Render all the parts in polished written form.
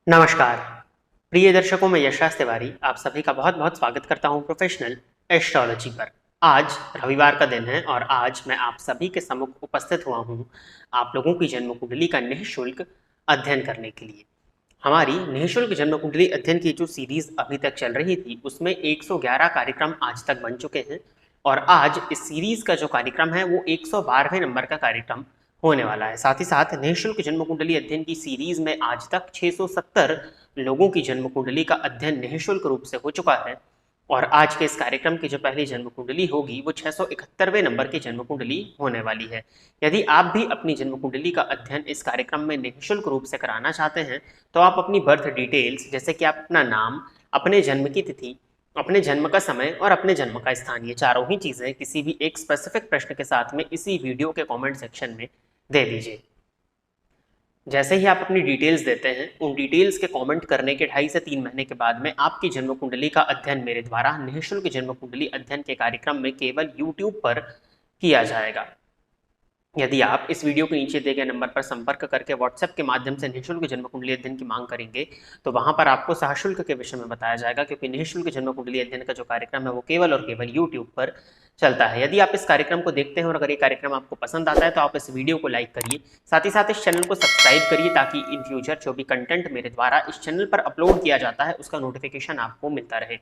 नमस्कार प्रिय दर्शकों, मैं यशराज तिवारी आप सभी का बहुत बहुत स्वागत करता हूं प्रोफेशनल एस्ट्रोलॉजी पर। आज रविवार का दिन है और आज मैं आप सभी के सम्मुख उपस्थित हुआ हूं आप लोगों की जन्म कुंडली का निःशुल्क अध्ययन करने के लिए। हमारी निःशुल्क जन्म कुंडली अध्ययन की जो सीरीज अभी तक चल रही थी उसमें 111 कार्यक्रम आज तक बन चुके हैं और आज इस सीरीज का जो कार्यक्रम है वो 112वें नंबर का कार्यक्रम होने वाला है। साथ ही साथ निःशुल्क जन्म कुंडली अध्ययन की सीरीज में आज तक 670 लोगों की जन्म कुंडली का अध्ययन निःशुल्क रूप से हो चुका है और आज के इस कार्यक्रम की जो पहली जन्म कुंडली होगी वो 671वें नंबर की जन्म कुंडली होने वाली है। यदि आप भी अपनी जन्म कुंडली का अध्ययन इस कार्यक्रम में निःशुल्क रूप से कराना चाहते हैं तो आप अपनी बर्थ डिटेल्स जैसे कि आप अपना नाम, अपने जन्म की तिथि, अपने जन्म का समय और अपने जन्म का स्थान, ये चारों ही चीजें किसी भी एक स्पेसिफिक प्रश्न के साथ में इसी वीडियो के कमेंट सेक्शन में दे दीजिए। जैसे ही आप अपनी डिटेल्स देते हैं उन डिटेल्स के कमेंट करने के 2.5 से 3 महीने के बाद में आपकी जन्म कुंडली का अध्ययन मेरे द्वारा निःशुल्क जन्म कुंडली अध्ययन के कार्यक्रम में केवल यूट्यूब पर किया जाएगा। यदि आप इस वीडियो के नीचे दिए गए नंबर पर संपर्क करके व्हाट्सएप के माध्यम से निःशुल्क जन्म कुंडली अध्ययन की मांग करेंगे तो वहां पर आपको सशुल्क के विषय में बताया जाएगा, क्योंकि निःशुल्क जन्म कुंडली अध्ययन का जो कार्यक्रम है वो केवल और केवल यूट्यूब पर चलता है। यदि आप इस कार्यक्रम को देखते हैं और अगर ये कार्यक्रम आपको पसंद आता है तो आप इस वीडियो को लाइक करिए, साथ ही साथ इस चैनल को सब्सक्राइब करिए ताकि इन फ्यूचर जो भी कंटेंट मेरे द्वारा इस चैनल पर अपलोड किया जाता है उसका नोटिफिकेशन आपको मिलता रहे।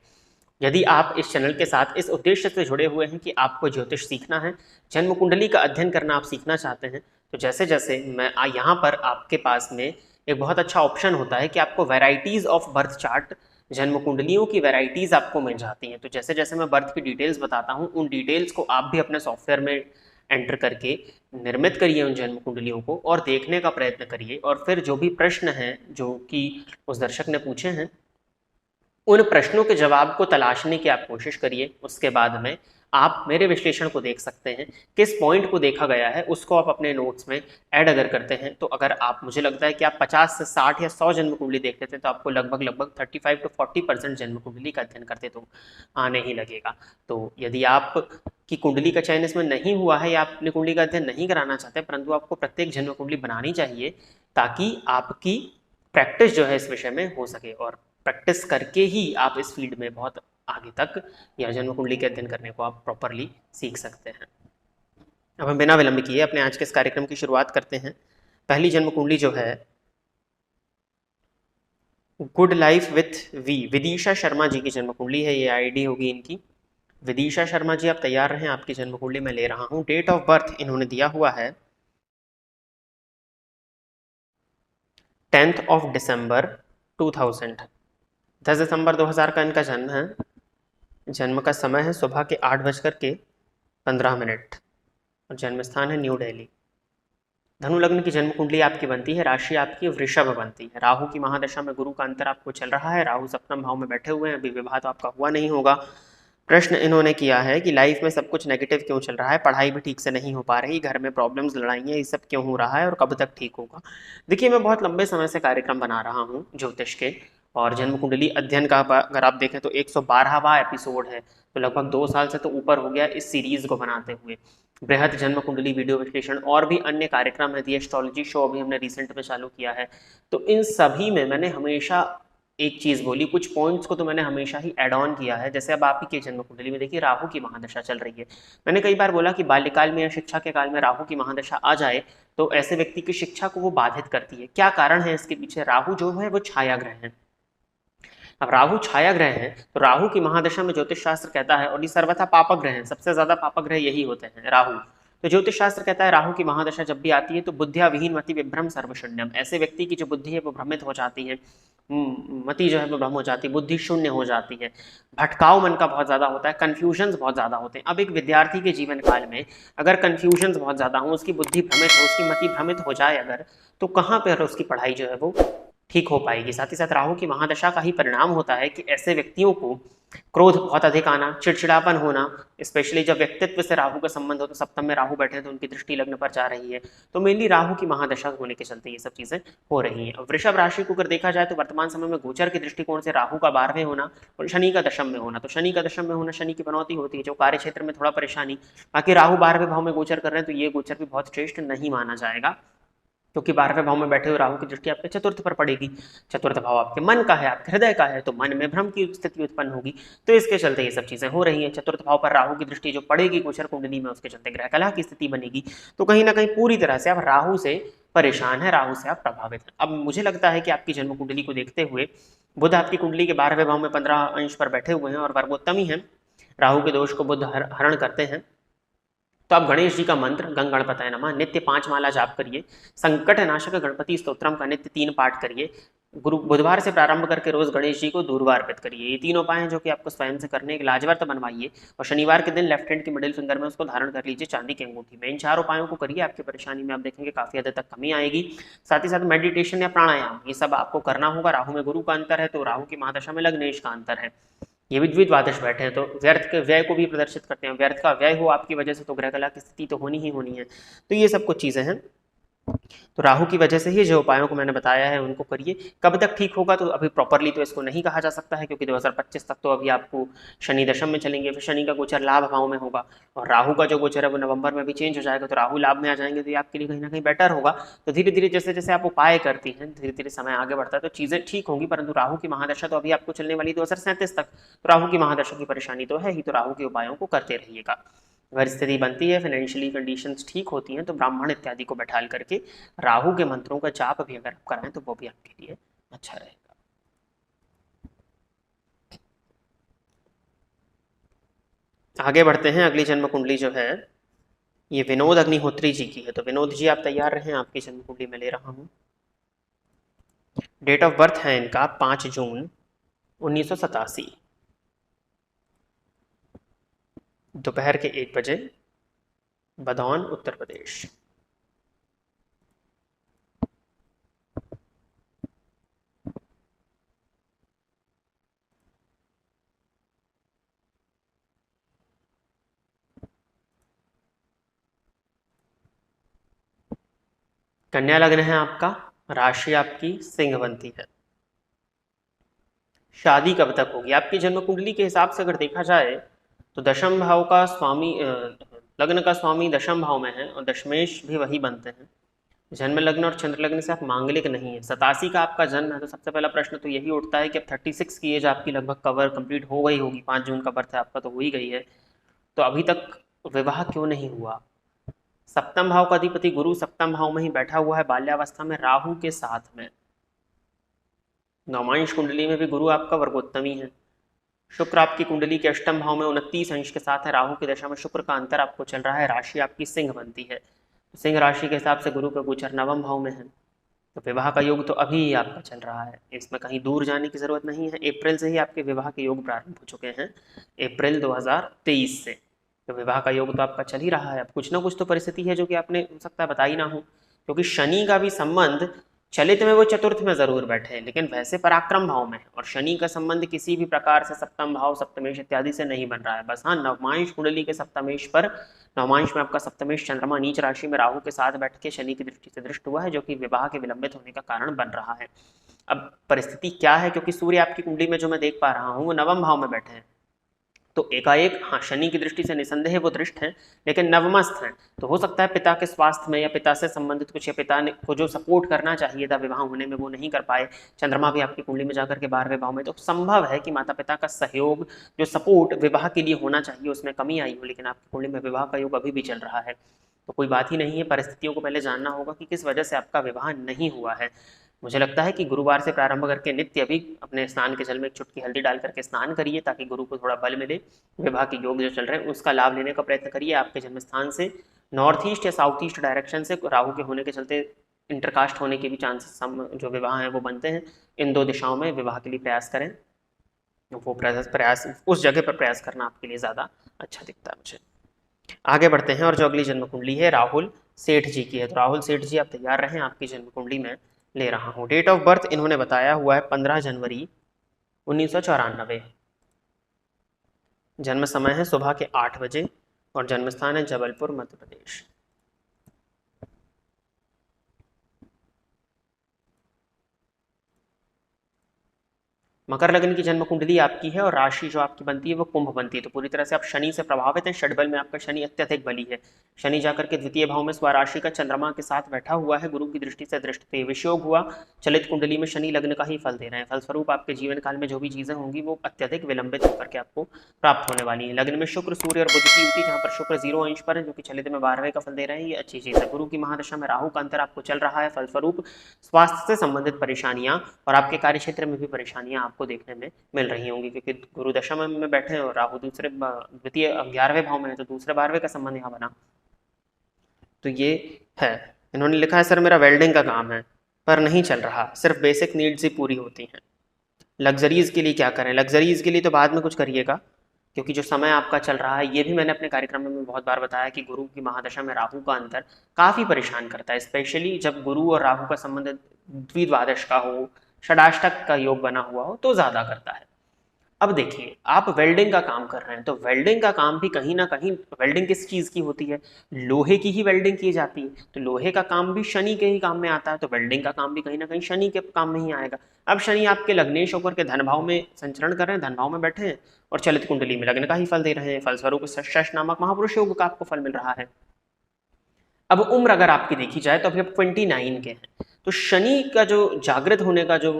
यदि आप इस चैनल के साथ इस उद्देश्य से जुड़े हुए हैं कि आपको ज्योतिष सीखना है, जन्म कुंडली का अध्ययन करना आप सीखना चाहते हैं, तो जैसे जैसे मैं यहाँ पर आपके पास में एक बहुत अच्छा ऑप्शन होता है कि आपको वैरायटीज ऑफ बर्थ चार्ट, जन्म कुंडलियों की वैरायटीज आपको मिल जाती हैं। तो जैसे जैसे मैं बर्थ की डिटेल्स बताता हूँ उन डिटेल्स को आप भी अपने सॉफ्टवेयर में एंटर करके निर्मित करिए उन जन्म कुंडलियों को और देखने का प्रयत्न करिए और फिर जो भी प्रश्न हैं जो कि उस दर्शक ने पूछे हैं उन प्रश्नों के जवाब को तलाशने की आप कोशिश करिए। उसके बाद में आप मेरे विश्लेषण को देख सकते हैं, किस पॉइंट को देखा गया है उसको आप अपने नोट्स में ऐड अगर करते हैं तो अगर आप, मुझे लगता है कि आप 50 से 60 या 100 जन्म कुंडली देख लेते हैं तो आपको लगभग 35 to 40% जन्म कुंडली का अध्ययन करते तो आने ही लगेगा। तो यदि आप की कुंडली का चयन इसमें नहीं हुआ है या आप अपनी कुंडली का अध्ययन नहीं कराना चाहते परंतु आपको प्रत्येक जन्म कुंडली बनानी चाहिए ताकि आपकी प्रैक्टिस जो है इस विषय में हो सके और प्रैक्टिस करके ही आप इस फील्ड में बहुत आगे तक या जन्म कुंडली के अध्ययन करने को आप प्रॉपरली सीख सकते हैं। अब हम बिना विलंब किए अपने आज के इस कार्यक्रम की शुरुआत करते हैं। पहली जन्म कुंडली जो है good life with Vidisha Sharma ji की जन्म कुंडली है, ये आईडी होगी इनकी। विदिशा शर्मा जी आप तैयार रहें, आपकी जन्म कुंडली मैं ले रहा हूँ। डेट ऑफ बर्थ इन्होंने दिया हुआ है 10 दिसंबर 2000, 10 दिसंबर 2000 का इनका जन्म है। जन्म का समय है सुबह के 8:15 और जन्म स्थान है न्यू दिल्ली। धनु लग्न की जन्म कुंडली आपकी बनती है, राशि आपकी वृषभ बनती है। राहु की महादशा में गुरु का अंतर आपको चल रहा है, राहु सप्तम भाव में बैठे हुए हैं, अभी विवाह तो आपका हुआ नहीं होगा। प्रश्न इन्होंने किया है कि लाइफ में सब कुछ नेगेटिव क्यों चल रहा है, पढ़ाई भी ठीक से नहीं हो पा रही, घर में प्रॉब्लम्स, लड़ाइयाँ, ये सब क्यों हो रहा है और कब तक ठीक होगा। देखिए, मैं बहुत लंबे समय से कार्यक्रम बना रहा हूँ ज्योतिष के और जन्म कुंडली अध्ययन का अगर आप देखें तो 112वां एपिसोड है, तो लगभग 2 साल से तो ऊपर हो गया इस सीरीज को बनाते हुए। बृहद जन्म कुंडली वीडियो विश्लेषण और भी अन्य कार्यक्रम है, दी एस्ट्रोलॉजी शो अभी हमने रिसेंट में चालू किया है। तो इन सभी में मैंने हमेशा एक चीज बोली, कुछ पॉइंट्स को तो मैंने हमेशा ही ऐड ऑन किया है। जैसे अब आप ही के जन्म कुंडली में देखिए राहु की महादशा चल रही है। मैंने कई बार बोला कि बाल्यकाल में या शिक्षा के काल में राहु की महादशा आ जाए तो ऐसे व्यक्ति की शिक्षा को वो बाधित करती है। क्या कारण है इसके पीछे? राहु जो है वो छाया ग्रह है। अब राहु छाया ग्रह है तो राहु की महादशा में ज्योतिष शास्त्र कहता है, और ये सर्वथा पापक ग्रह है, सबसे ज्यादा पापक ग्रह यही होते हैं राहु। तो ज्योतिष शास्त्र कहता है राहु की महादशा जब भी आती है तो बुद्धिया विहीन मति विभ्रम सर्वशून्यम, ऐसे व्यक्ति की जो बुद्धि है वो भ्रमित हो जाती है, मति जो है वो भ्रम हो जाती है, बुद्धि शून्य हो जाती है, भटकाव मन का बहुत ज्यादा होता है, कंफ्यूजन बहुत ज्यादा होते हैं। अब एक विद्यार्थी के जीवन काल में अगर कंफ्यूजन बहुत ज्यादा हो, उसकी बुद्धि भ्रमित हो, उसकी मति भ्रमित हो जाए अगर, तो कहाँ पर उसकी पढ़ाई जो है वो ठीक हो पाएगी। साथ ही साथ राहु की महादशा का ही परिणाम होता है कि ऐसे व्यक्तियों को क्रोध बहुत अधिक आना, चिड़चिड़ापन होना, स्पेशली जब व्यक्तित्व से राहु का संबंध हो, तो सप्तम में राहु बैठे हैं तो उनकी दृष्टि लग्न पर जा रही है, तो मेनली राहु की महादशा होने के चलते ये सब चीजें हो रही हैं। वृषभ राशि को अगर देखा जाए तो वर्तमान समय में गोचर के दृष्टिकोण से राहु का 12वें होना और शनि का दशम में होना, तो शनि का दशम में होना शनि की बनौती होती है, जो कार्य क्षेत्र में थोड़ा परेशानी। बाकी राहु 12वें भाव में गोचर कर रहे हैं तो ये गोचर भी बहुत श्रेष्ठ नहीं माना जाएगा। क्योंकि 12वें भाव में बैठे हुए राहु की दृष्टि आपके चतुर्थ पर पड़ेगी। चतुर्थ भाव आपके मन का है, आपके हृदय का है, तो मन में भ्रम की स्थिति उत्पन्न होगी। तो इसके चलते ये सब चीजें हो रही हैं। चतुर्थ भाव पर राहु की दृष्टि जो पड़ेगी गोचर कुंडली में, उसके चलते ग्रह कलह की स्थिति बनेगी। तो कहीं ना कहीं पूरी तरह से आप राहु से परेशान है, राहु से आप प्रभावित हैं। अब मुझे लगता है कि आपकी जन्म कुंडली को देखते हुए बुध आपकी कुंडली के 12वें भाव में 15 अंश पर बैठे हुए हैं और वर्गोत्तमी हैं, राहु के दोष को बुध हरण करते हैं। तो आप गणेश जी का मंत्र गंग गणपतये नमः नित्य 5 माला जाप करिए। संकट नाशक गणपति स्तोत्रम का नित्य 3 पाठ करिए। गुरु बुधवार से प्रारंभ करके रोज गणेश जी को दूर्वा अर्पित करिए। ये 3 उपाय हैं जो कि आपको स्वयं से करने के लाजवर्त बनवाइए और शनिवार के दिन लेफ्ट हैंड की मिडिल फिंगर में उसको धारण कर लीजिए चांदी की अंगूठी में। इन 4 उपायों को करिए, आपकी परेशानी में आप देखेंगे काफी हद तक कमी आएगी। साथ ही साथ मेडिटेशन या प्राणायाम ये सब आपको करना होगा। राहु में गुरु का अंतर है, तो राहु की महादशा में लग्नेश का अंतर है। ये विद्युत द्वादश बैठे हैं तो व्यर्थ के व्यय को भी प्रदर्शित करते हैं। व्यर्थ का व्यय हो आपकी वजह से तो ग्रह कला की स्थिति तो होनी ही होनी है। तो ये सब कुछ चीजें हैं। तो राहु की वजह से ही जो उपायों को मैंने बताया है उनको करिए। कब तक ठीक होगा तो अभी प्रॉपरली तो इसको नहीं कहा जा सकता है, क्योंकि 2025 तक तो अभी आपको शनि दशम में चलेंगे, फिर शनि का गोचर लाभ भाव में होगा और राहु का जो गोचर है वो नवंबर में भी चेंज हो जाएगा। तो राहु लाभ में आ जाएंगे तो ये आपके लिए कहीं ना कहीं बेटर होगा। तो धीरे धीरे जैसे जैसे आप उपाय करती हैं, धीरे धीरे समय आगे बढ़ता है तो चीजें ठीक होंगी। परंतु राहु की महादशा तो अभी आपको चलने वाली 2037 तक, तो राहु की महादशा की परेशानी तो है ही। तो राहु के उपायों को करते रहिएगा। अगर स्थिति बनती है, फाइनेंशियली कंडीशंस ठीक होती हैं, तो ब्राह्मण इत्यादि को बैठाल करके राहु के मंत्रों का जाप भी अगर आप कराएं तो वो भी आपके लिए अच्छा रहेगा। आगे बढ़ते हैं। अगली जन्म कुंडली जो है ये विनोद अग्निहोत्री जी की है। तो विनोद जी आप तैयार रहें, आपकी जन्म कुंडली में ले रहा हूं। डेट ऑफ बर्थ है इनका 5 जून 1987, दोपहर के 1 बजे, बधौन उत्तर प्रदेश। कन्या लग्न है आपका, राशि आपकी सिंह बनती है। शादी कब तक होगी? आपकी जन्म कुंडली के हिसाब से अगर देखा जाए तो दशम भाव का स्वामी लग्न का स्वामी दशम भाव में है और दशमेश भी वही बनते हैं। जन्म लग्न और चंद्र लग्न से आप मांगलिक नहीं है। 87 का आपका जन्म है, तो सबसे पहला प्रश्न तो यही उठता है कि अब 36 की एज आपकी लगभग कवर कंप्लीट हो गई होगी। 5 जून का बर्थ है आपका तो हो ही गई है, तो अभी तक विवाह क्यों नहीं हुआ? सप्तम भाव का अधिपति गुरु सप्तम भाव में ही बैठा हुआ है बाल्यावस्था में राहु के साथ में। नौमांश कुंडली में भी गुरु आपका वर्गोत्तमी है। शुक्र आपकी कुंडली के अष्टम भाव में 29 अंश के साथ है। राहु की दशा में शुक्र का अंतर आपको चल रहा है। राशि आपकी सिंह बनती है, सिंह राशि के हिसाब से गुरु का गोचर नवम भाव में है। तो विवाह का योग तो अभी ही आपका चल रहा है, इसमें कहीं दूर जाने की जरूरत नहीं है। अप्रैल से ही आपके विवाह के योग प्रारंभ हो चुके हैं, अप्रैल 2023 से। तो विवाह का योग तो आपका चल ही रहा है। अब कुछ ना कुछ तो परिस्थिति है जो कि आपने हो सकता है बताई ना हो, क्योंकि शनि का भी संबंध चलित में वो चतुर्थ में जरूर बैठे, लेकिन वैसे पराक्रम भाव में है। और शनि का संबंध किसी भी प्रकार से सप्तम भाव सप्तमेश इत्यादि से नहीं बन रहा है। बस हाँ, नवमांश कुंडली के सप्तमेश पर, नवमांश में आपका सप्तमेश चंद्रमा नीच राशि में राहु के साथ बैठ के शनि की दृष्टि से दृष्ट हुआ है, जो कि विवाह के विलंबित होने का कारण बन रहा है। अब परिस्थिति क्या है, क्योंकि सूर्य आपकी कुंडली में जो मैं देख पा रहा हूँ वो नवम भाव में बैठे हैं, तो एकाएक हाँ शनि की दृष्टि से निसंदेह वो दृष्ट हैं, लेकिन नवमस्थ हैं। तो हो सकता है पिता के स्वास्थ्य में या पिता से संबंधित कुछ, या पिता ने को जो सपोर्ट करना चाहिए था विवाह होने में वो नहीं कर पाए। चंद्रमा भी आपकी कुंडली में जाकर के 12वें भाव में, तो संभव है कि माता पिता का सहयोग, जो सपोर्ट विवाह के लिए होना चाहिए उसमें कमी आई हो। लेकिन आपकी कुंडली में विवाह का योग अभी भी चल रहा है, तो कोई बात ही नहीं है। परिस्थितियों को पहले जानना होगा कि किस वजह से आपका विवाह नहीं हुआ है। मुझे लगता है कि गुरुवार से प्रारंभ करके नित्य भी अपने स्नान के जल में एक चुटकी हल्दी डाल करके स्नान करिए, ताकि गुरु को थोड़ा बल मिले। विवाह के योग जो चल रहे हैं उसका लाभ लेने का प्रयत्न करिए। आपके जन्म स्थान से नॉर्थ ईस्ट या साउथ ईस्ट डायरेक्शन से राहु के होने के चलते इंटरकास्ट होने के भी चांसेस जो विवाह हैं वो बनते हैं। इन 2 दिशाओं में विवाह के लिए प्रयास करें, वो प्रयास उस जगह पर प्रयास करना आपके लिए ज़्यादा अच्छा दिखता है मुझे। आगे बढ़ते हैं, और जो अगली जन्म कुंडली है राहुल सेठ जी की है। तो राहुल सेठ जी आप तैयार रहें, आपकी जन्म कुंडली में ले रहा हूँ। डेट ऑफ बर्थ इन्होंने बताया हुआ है 15 जनवरी 1994। जन्म समय है सुबह के 8 बजे और जन्म स्थान है जबलपुर मध्य प्रदेश। मकर लग्न की जन्म कुंडली आपकी है और राशि जो आपकी बनती है वो कुंभ बनती है, तो पूरी तरह से आप शनि से प्रभावित हैं। षड्बल में आपका शनि अत्यधिक बली है। शनि जाकर के द्वितीय भाव में स्वराशि का चंद्रमा के साथ बैठा हुआ है, गुरु की दृष्टि से दृष्टि पे विषयोग हुआ। चलित कुंडली में शनि लग्न का ही फल दे रहे हैं। फलस्वरूप आपके जीवन काल में जो भी चीजें होंगी वो अत्यधिक विलंबित होकर के आपको प्राप्त होने वाली है। लग्न में शुक्र सूर्य और बुध की युति, जहां पर शुक्र 0 अंश पर है, जो कि चलित में 12वें का फल दे रहे हैं, ये अच्छी चीज है। गुरु की महादशा में राहु का अंतर आपको चल रहा है, फलस्वरूप स्वास्थ्य से संबंधित परेशानियां और आपके कार्य क्षेत्र में भी परेशानियां आपको देखने में मिल रही होंगी, क्योंकि गुरु दशा में बैठे हैं और राहु दूसरे द्वितीय 11वें भाव में है, तो दूसरे 12वें का संबंध यहाँ बना। तो ये है। इन्होंने लिखा है सर मेरा वेल्डिंग का काम है पर नहीं चल रहा, सिर्फ बेसिक नीड्स ही पूरी होती हैं। लग्जरीज के लिए क्या करें? लग्जरीज के लिए तो बाद में कुछ करिएगा, क्योंकि जो समय आपका चल रहा है, ये भी मैंने अपने कार्यक्रम में बहुत बार बताया कि गुरु की महादशा में राहु का अंतर काफी परेशान करता है, स्पेशली जब गुरु और राहु का संबंध द्विद्वादश का हो, षडाष्टक का योग बना हुआ हो, तो ज्यादा करता है। अब देखिए, आप वेल्डिंग का काम कर रहे हैं, तो वेल्डिंग का काम भी कहीं ना कहीं, वेल्डिंग किस चीज की होती है? लोहे की ही वेल्डिंग की जाती है, तो लोहे का काम भी शनि के ही काम में आता है, तो वेल्डिंग का काम भी कहीं ना कहीं शनि के काम में ही आएगा। अब शनि आपके लग्नेश होकर के धन भाव में संचरण कर रहे हैं, धन भाव में बैठे हैं और चलित कुंडली में लग्न का ही फल दे रहे हैं, फलस्वरूप शश नामक महापुरुष योग का आपको फल मिल रहा है। अब उम्र अगर आपकी देखी जाए तो अभी आप 29 के हैं, तो शनि का जो जागृत होने का जो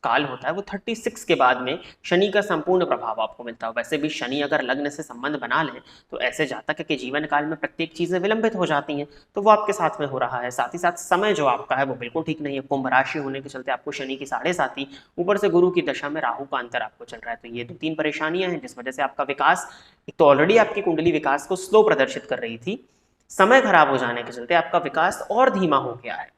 काल होता है वो 36 के बाद में शनि का संपूर्ण प्रभाव आपको मिलता है। वैसे भी शनि अगर लग्न से संबंध बना ले तो ऐसे जातक के जीवन काल में प्रत्येक चीजें विलंबित हो जाती हैं, तो वो आपके साथ में हो रहा है। साथ ही साथ समय जो आपका है वो बिल्कुल ठीक नहीं है। कुंभ राशि होने के चलते आपको शनि की 7.5, ऊपर से गुरु की दशा में राहु का अंतर आपको चल रहा है, तो ये 2-3 परेशानियां हैं जिस वजह से आपका विकास, एक तो ऑलरेडी आपकी कुंडली विकास को स्लो प्रदर्शित कर रही थी, समय खराब हो जाने के चलते आपका विकास और धीमा हो गया है,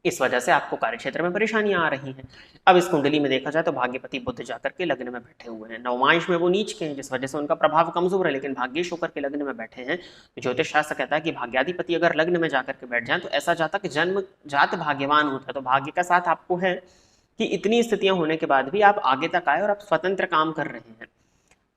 इस वजह से आपको कार्यक्षेत्र में परेशानियां आ रही हैं। अब इस कुंडली में देखा जाए तो भाग्यपति बुध जाकर के लग्न में बैठे हुए हैं, नवमांश में वो नीच के हैं, जिस वजह से उनका प्रभाव कमजोर है, लेकिन भाग्येश होकर के लग्न में बैठे हैं। तो ज्योतिष शास्त्र कहता है कि भाग्याधिपति अगर लग्न में जाकर के बैठ जाए तो ऐसा जातक जन्म जात भाग्यवान होता है। तो भाग्य का साथ आपको है कि इतनी स्थितियां होने के बाद भी आप आगे तक आए और आप स्वतंत्र काम कर रहे हैं।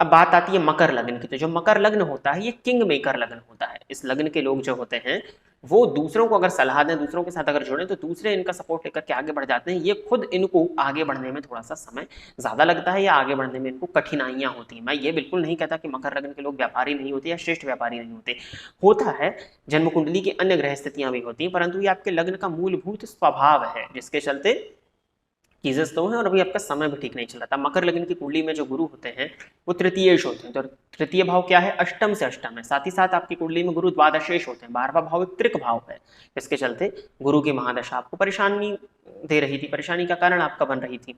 अब बात आती है मकर लग्न की, तो जो मकर लग्न होता है ये किंग मेकर लग्न होता है। इस लग्न के लोग जो होते हैं वो दूसरों को अगर सलाह दें, दूसरों के साथ अगर जुड़े, तो दूसरे इनका सपोर्ट लेकर के आगे बढ़ जाते हैं। ये खुद इनको आगे बढ़ने में थोड़ा सा समय ज्यादा लगता है या आगे बढ़ने में इनको कठिनाइयां होती हैं। मैं ये बिल्कुल नहीं कहता कि मकर लग्न के लोग व्यापारी नहीं होते या श्रेष्ठ व्यापारी नहीं होते, होता है, जन्म कुंडली की अन्य ग्रह स्थितियां भी होती हैं, परंतु ये आपके लग्न का मूलभूत स्वभाव है जिसके चलते चीजें तो हैं और अभी आपका समय भी ठीक नहीं चल रहा था। मकर लग्न की कुंडली में जो गुरु होते हैं वो तृतीयेश होते हैं, तो तृतीय भाव क्या है? अष्टम से अष्टम है। साथ ही साथ आपकी कुंडली में गुरु द्वादशेश होते हैं, 12वां भाव एक त्रिक भाव है, इसके चलते गुरु की महादशा आपको परेशानी दे रही थी, परेशानी का कारण आपका बन रही थी।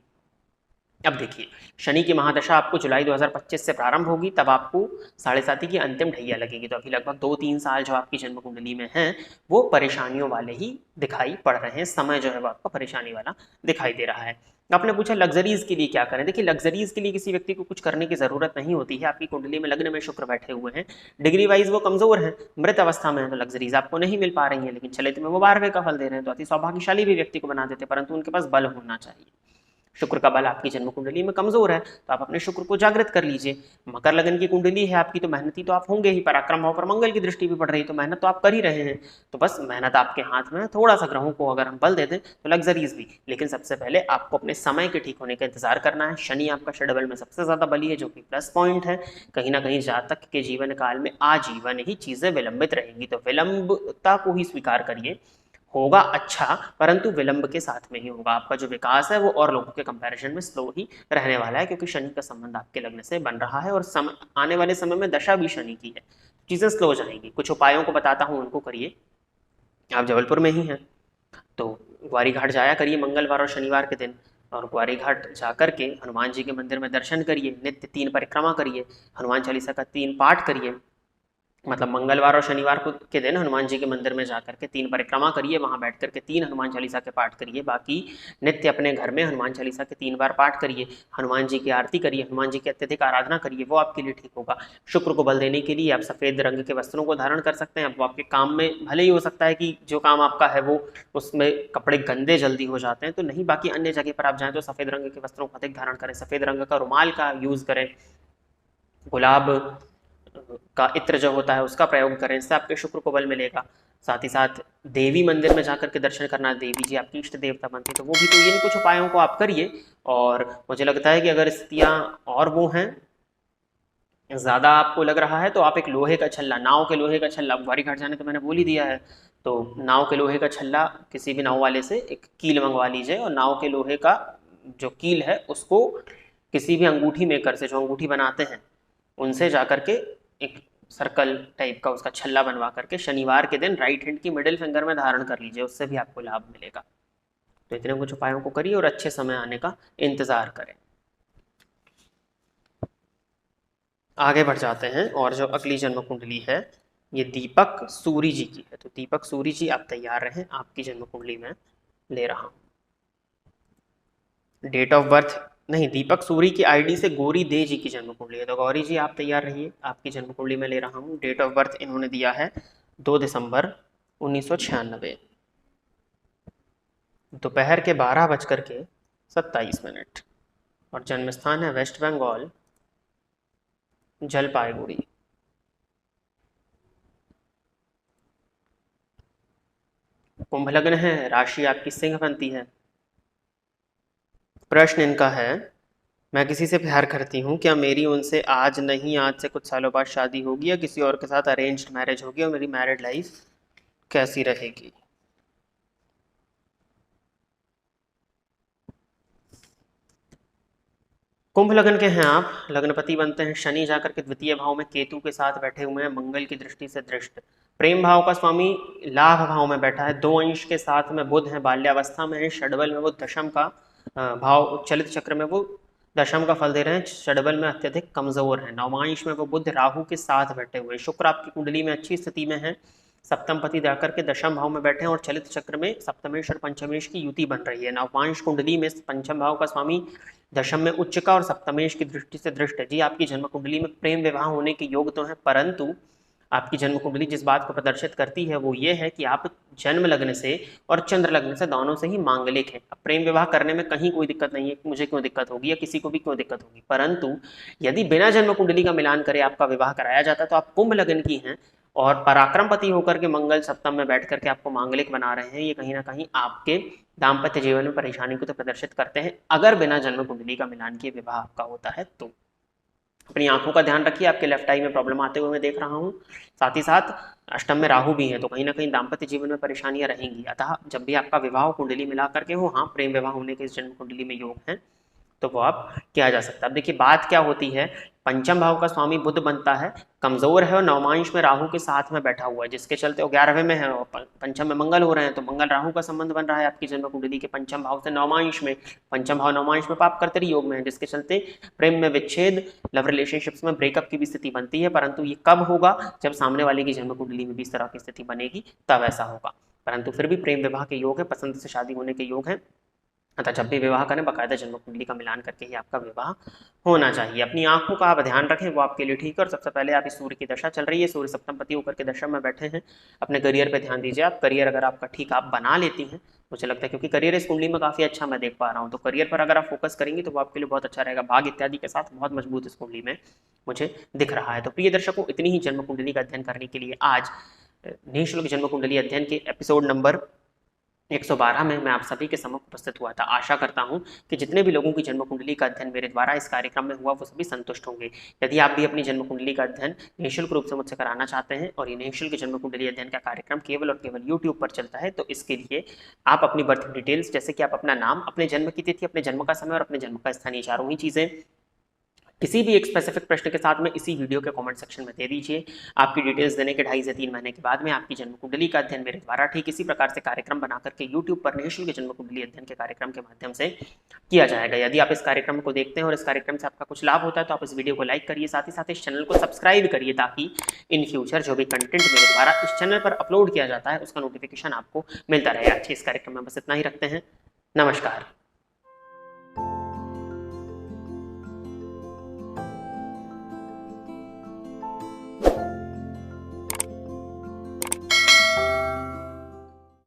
अब देखिए, शनि की महादशा आपको जुलाई 2025 से प्रारंभ होगी, तब आपको 7.5 की अंतिम ढैया लगेगी। तो अभी लगभग 2-3 साल जो आपकी जन्म कुंडली में है वो परेशानियों वाले ही दिखाई पड़ रहे हैं, समय जो है वो आपका परेशानी वाला दिखाई दे रहा है। आपने पूछा लग्जरीज के लिए क्या करें? देखिए, लग्जरीज के लिए किसी व्यक्ति को कुछ करने की जरूरत नहीं होती है। आपकी कुंडली में लग्न में शुक्र बैठे हुए हैं, डिग्री वाइज वो कमजोर है, मृत अवस्था में है, तो लग्जरीज आपको नहीं मिल पा रही है, लेकिन चलित में वो 12वें का फल दे रहे हैं, तो अति सौभाग्यशाली भी व्यक्ति को बना देते, परंतु उनके पास बल होना चाहिए। शुक्र का बल आपकी जन्म कुंडली में कमजोर है, तो आप अपने शुक्र को जागृत कर लीजिए। मकर लगन की कुंडली है आपकी, तो मेहनती तो आप होंगे ही, पराक्रम भाव पर मंगल की दृष्टि भी पड़ रही है, तो मेहनत तो आप कर ही रहे हैं। तो बस मेहनत आपके हाथ में है, थोड़ा सा ग्रहों को अगर हम बल दे दें तो लग्जरीज भी, लेकिन सबसे पहले आपको अपने समय के ठीक होने का इंतजार करना है। शनि आपका षड्बल में सबसे ज्यादा बली है, जो कि प्लस पॉइंट है। कहीं ना कहीं जातक के जीवन काल में आजीवन ही चीजें विलंबित रहेंगी, तो विलंबता को ही स्वीकार करिए। होगा अच्छा, परंतु विलंब के साथ में ही होगा। आपका जो विकास है वो और लोगों के कंपैरिजन में स्लो ही रहने वाला है, क्योंकि शनि का संबंध आपके लग्न से बन रहा है और आने वाले समय में दशा भी शनि की है, चीजें स्लो हो जाएंगी। कुछ उपायों को बताता हूँ, उनको करिए। आप जबलपुर में ही हैं तो ग्वारी घाट जाया करिए मंगलवार और शनिवार के दिन, और ग्वारी घाट जाकर के हनुमान जी के मंदिर में दर्शन करिए, नित्य 3 परिक्रमा करिए, हनुमान चालीसा का 3 पाठ करिए। मतलब मंगलवार और शनिवार को के दिन हनुमान जी के मंदिर में जाकर के 3 परिक्रमा करिए, वहां बैठ करके 3 हनुमान चालीसा के पाठ करिए। बाकी नित्य अपने घर में हनुमान चालीसा के 3 बार पाठ करिए, हनुमान जी की आरती करिए, हनुमान जी की अत्यधिक आराधना करिए, वो आपके लिए ठीक होगा। शुक्र को बल देने के लिए आप सफेद रंग के वस्त्रों को धारण कर सकते हैं। अब आपके काम में भले ही हो सकता है कि जो काम आपका है वो उसमें कपड़े गंदे जल्दी हो जाते हैं, तो नहीं, बाकी अन्य जगह पर आप जाएं तो सफेद रंग के वस्त्रों को अधिक धारण करें, सफेद रंग का रुमाल का यूज करें, गुलाब का इत्र जो होता है उसका प्रयोग करें, इससे आपके शुक्र को बल मिलेगा। साथ ही साथ देवी मंदिर में जाकर के दर्शन करना, देवी जी आपकी इष्ट देवता बनती है, तो वो भी, तो ये कुछ उपायों को आप करिए। और मुझे लगता है कि अगर स्थितियाँ और वो हैं, ज़्यादा आपको लग रहा है, तो आप एक लोहे का छल्ला, नाव के लोहे का छल्ला, ग्वारी घाट जाने तो मैंने बोल ही दिया है, तो नाव के लोहे का छल्ला किसी भी नाव वाले से एक कील मंगवा लीजिए, और नाव के लोहे का जो कील है उसको किसी भी अंगूठी मेकर से, जो अंगूठी बनाते हैं, उनसे जा करके एक सर्कल टाइप का उसका छल्ला बनवा करके शनिवार के दिन राइट हैंड की मिडिल फिंगर में धारण कर लीजिए, उससे भी आपको लाभ मिलेगा। तो इतने कुछ उपायों को करिए और अच्छे समय आने का इंतजार करें। आगे बढ़ जाते हैं, और जो अगली जन्म कुंडली है ये दीपक सूरी जी की है। तो दीपक सूरी जी आप तैयार रहें, आपकी जन्म कुंडली में ले रहा हूं। डेट ऑफ बर्थ नहीं, दीपक सूरी की आईडी से गौरी दे जी की जन्म कुंडली है। तो गौरी जी आप तैयार रहिए, आपकी जन्म कुंडली में ले रहा हूँ। डेट ऑफ बर्थ इन्होंने दिया है 2 दिसंबर 1996, दोपहर के 12:27, और जन्म स्थान है वेस्ट बंगाल, जलपाईगुड़ी। कुंभ लग्न है, राशि आपकी सिंह बनती है। प्रश्न इनका है, मैं किसी से प्यार करती हूँ, क्या मेरी उनसे आज नहीं आज से कुछ सालों बाद शादी होगी, या किसी और के साथ अरेंज्ड मैरिज होगी, और मेरी मैरिड लाइफ कैसी रहेगी। कुंभ लग्न के हैं आप, लग्नपति बनते हैं शनि, जाकर के द्वितीय भाव में केतु के साथ बैठे हुए हैं, मंगल की दृष्टि से दृष्ट। प्रेम भाव का स्वामी लाभ भाव में बैठा है, 2 अंश के साथ में बुध है, बाल्यावस्था में है, षडबल में वो दशम का भाव, चलित चक्र में वो दशम का फल दे रहे हैं, षडबल में अत्यधिक कमजोर है। नवमांश में वो बुध राहु के साथ बैठे हुए हैं। शुक्र आपकी कुंडली में अच्छी स्थिति में है, सप्तम पति जाकर के दशम भाव में बैठे हैं, और चलित चक्र में सप्तमेश और पंचमेश की युति बन रही है। नवमांश कुंडली में पंचम भाव का स्वामी दशम में उच्च का और सप्तमेश की दृष्टि से दृष्ट है। जी आपकी जन्म कुंडली में प्रेम विवाह होने के योग तो है, परंतु आपकी जन्म कुंडली जिस बात को प्रदर्शित करती है वो ये है कि आप जन्म लग्न से और चंद्र लग्न से दोनों से ही मांगलिक है। अब प्रेम विवाह करने में कहीं कोई दिक्कत नहीं है, मुझे क्यों दिक्कत होगी या किसी को भी क्यों दिक्कत होगी, परंतु यदि बिना जन्म कुंडली का मिलान करे आपका विवाह कराया जाता तो आप कुंभ लग्न की हैं, और पराक्रमपति होकर के मंगल सप्तम में बैठ करके आपको मांगलिक बना रहे हैं, ये कहीं ना कहीं आपके दाम्पत्य जीवन में परेशानी को तो प्रदर्शित करते हैं, अगर बिना जन्म कुंडली का मिलान किए विवाह आपका होता है तो। अपनी आंखों का ध्यान रखिए, आपके लेफ्ट आई में प्रॉब्लम आते हुए मैं देख रहा हूँ, साथ ही साथ अष्टम में राहु भी है, तो कहीं ना कहीं दाम्पत्य जीवन में परेशानियां रहेंगी। अतः जब भी आपका विवाह कुंडली मिला करके हो, हाँ प्रेम विवाह होने के जन्म कुंडली में योग है, तो वो आप किया जा सकता है। अब देखिए बात क्या होती है, पंचम भाव का स्वामी बुध बनता है, कमजोर है और नवमांश में राहु के साथ में बैठा हुआ है, जिसके चलते वो 11वें में है और पंचम में मंगल हो रहे हैं, तो मंगल राहु का संबंध बन रहा है आपकी जन्म कुंडली के पंचम भाव से नवमांश में। पंचम भाव नवमांश में पाप कर्तरी योग में है, जिसके चलते प्रेम में विच्छेद, लव रिलेशनशिप्स में ब्रेकअप की भी स्थिति बनती है, परंतु ये कब होगा, जब सामने वाले की जन्म कुंडली में भी इस तरह की स्थिति बनेगी तब ऐसा होगा, परंतु फिर भी प्रेम विवाह के योग है, पसंद से शादी होने के योग है। अतः जब भी विवाह करें बाकायदा जन्म कुंडली का मिलान करके ही आपका विवाह होना चाहिए। अपनी आंखों का आप ध्यान रखें, वो आपके लिए ठीक है। और सबसे पहले आप इस सूर्य की दशा चल रही है, सूर्य सप्तम पति होकर के दशा में बैठे हैं, अपने करियर पे ध्यान दीजिए। आप करियर अगर आपका ठीक आप बना लेती हैं, मुझे लगता है, क्योंकि करियर इस कुंडली में काफ़ी अच्छा मैं देख पा रहा हूँ, तो करियर पर अगर आप फोकस करेंगे तो वो आपके लिए बहुत अच्छा रहेगा। भाग इत्यादि के साथ बहुत मजबूत इस कुंडली में मुझे दिख रहा है। तो प्रिय दर्शकों, इतनी ही जन्म कुंडली का अध्ययन करने के लिए आज निःशुल्क जन्म कुंडली अध्ययन के एपिसोड नंबर 112 में मैं आप सभी के सम्मुख उपस्थित हुआ था। आशा करता हूं कि जितने भी लोगों की जन्म कुंडली का अध्ययन मेरे द्वारा इस कार्यक्रम में हुआ वो सभी संतुष्ट होंगे। यदि आप भी अपनी जन्म कुंडली का अध्ययन निःशुल्क रूप से मुझसे कराना चाहते हैं, और ये निःशुल्क जन्म कुंडली अध्ययन का कार्यक्रम केवल और केवल यूट्यूब पर चलता है, तो इसके लिए आप अपनी बर्थ डिटेल्स, जैसे कि आप अपना नाम, अपने जन्म की तिथि, अपने जन्म का समय और अपने जन्म का स्थान, ये चारों ही चीज़ें किसी भी एक स्पेसिफिक प्रश्न के साथ में इसी वीडियो के कमेंट सेक्शन में दे दीजिए। आपकी डिटेल्स देने के 2.5 से 3 महीने के बाद में आपकी जन्म कुंडली का अध्ययन मेरे द्वारा ठीक इसी प्रकार से कार्यक्रम बना करके यूट्यूब पर निःशुल्क जन्म कुंडली अध्ययन के कार्यक्रम के माध्यम से किया जाएगा। यदि आप इस कार्यक्रम को देखते हैं और इस कार्यक्रम से आपका कुछ लाभ होता है तो आप इस वीडियो को लाइक करिए, साथ ही साथ इस चैनल को सब्सक्राइब करिए, ताकि इन फ्यूचर जो भी कंटेंट मेरे द्वारा इस चैनल पर अपलोड किया जाता है उसका नोटिफिकेशन आपको मिलता रहे। अच्छे इस कार्यक्रम में बस इतना ही रखते हैं। नमस्कार।